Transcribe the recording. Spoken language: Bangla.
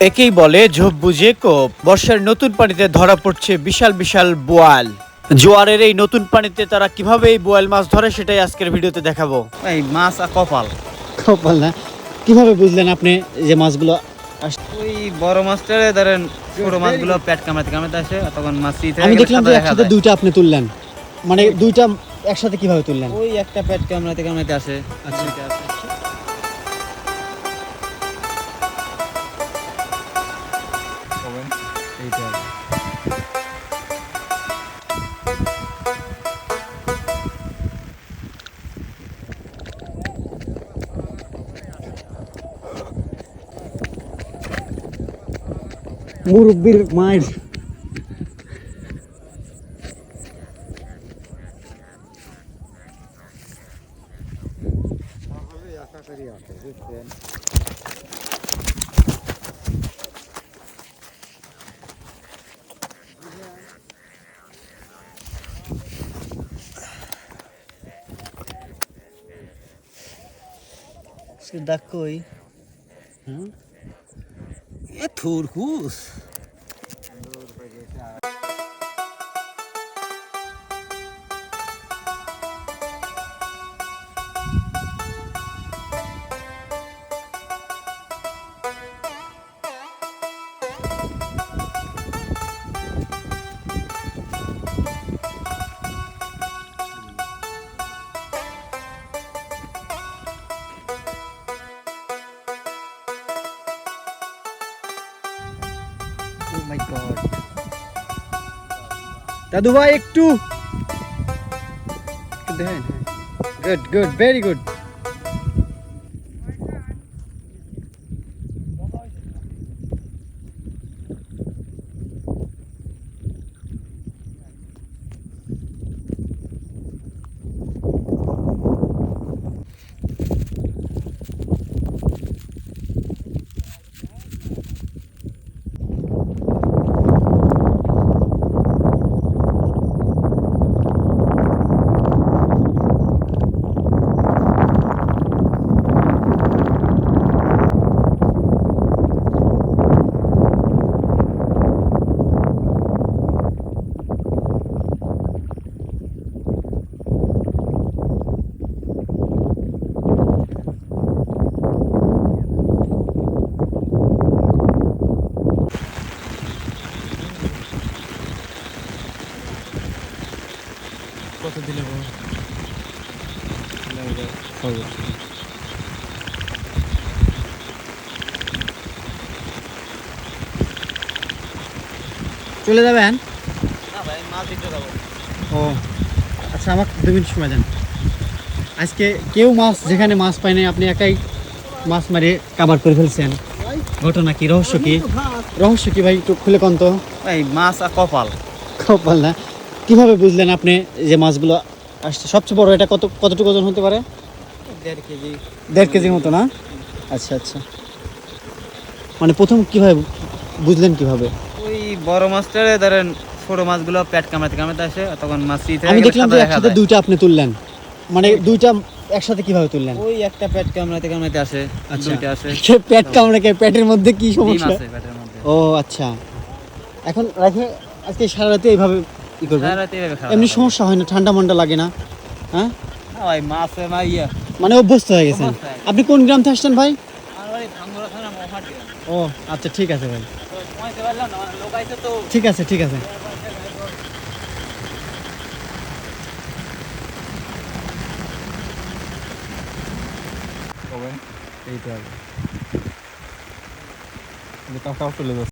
একেই বলে ঝোপ বুঝে কোপ। বর্ষার নতুন পানিতে ধরা পড়ছে বিশাল বিশাল বোয়াল। জোয়ারের এই নতুন পানিতে তারা কিভাবে এই বোয়াল মাছ ধরে সেটাই আজকের ভিডিওতে দেখাবো। এই মাছ আর কপাল। কপাল না, কিভাবে বুঝলেন আপনি যে মাছগুলো ওই বড় মাছটারে ধরেন ছোট মাছগুলো পেট কামড়াতে কামড়াতে আসে, তখন মাছ আমি দেখলাম যে একসাথে দুইটা আপনি তুললেন, মানে দুইটা একসাথে কিভাবে তুললেন? ওই একটা পেট কামড়াতে কামড়াতে আসে। আচ্ছা। দুইটা আসে। এইটা। মুরব্বির মায়ের ডাক কই এ থুরকুস। ও মাই গড, দাদু ভাই একটু দেখেন। Good good, very good. কত দিলে গো? চলে যাবেন? না ভাই, মাছ দিতে যাবো। ও আচ্ছা, আমাকে 2 মিনিট সময় দেন। আজকে কেউ মাছ, যেখানে মাছ পায় নাই আপনি একাই মাছ মারে কাবার করে ফেলছেন। ঘটনা কি, রহস্য কি? রহস্য কি ভাই, একটু খুলে কোন তো। এই মাছ আর কপাল। কপাল না, কিভাবে বুঝলেন আপনি যে মাছগুলো আসছে? সবচেয়ে বড় এটা কতটুকু ওজন হতে পারে? 1.5 কেজি। 1.5 কেজির মতো না? আচ্ছা আচ্ছা, মানে প্রথম কিভাবে বুঝলেন কিভাবে? ওই বড় মাছটারে ধরেন ছোট মাছগুলো পেট কামড়াতে কামড়াতে আসে, তখন মাছ আমি দেখলাম যে একসাথে দুইটা আপনি তুললেন, মানে দুইটা একসাথে কিভাবে তুললেন? ওই একটা পেট কামড়াতে কামড়াতে আসে। আচ্ছা। দুইটা আসে। সে পেট কামড়ে, পেটের মধ্যে কি ডিম সমস্যা? আছে পেটের মধ্যে। ও আচ্ছা, এখন রাখে আজকে সারা রাতে এইভাবে কি করবেন? সারা রাত এইভাবে খাওয়া এমনি দাওয়া সমস্যা হয় না? ঠান্ডা মান্ডা লাগে না? হ্যাঁ, না ভাই, মাছে না ইয়া। মানে অভ্যস্ত হয়ে গেছেন। অভ্যস্ত হয়ে গেছি। আপনি কোন গ্রাম থেকে আসছেন ভাই? আমার বাড়ি ভাঙ্গুড়া থানা, মহাখালী। ও আচ্ছা, ঠিক আছে ভাই, তো সময়তে পারলাম না, মানে লোক আইছে তো। ঠিক আছে ঠিক আছে। এইটা কাকা চলে যাচ্ছে।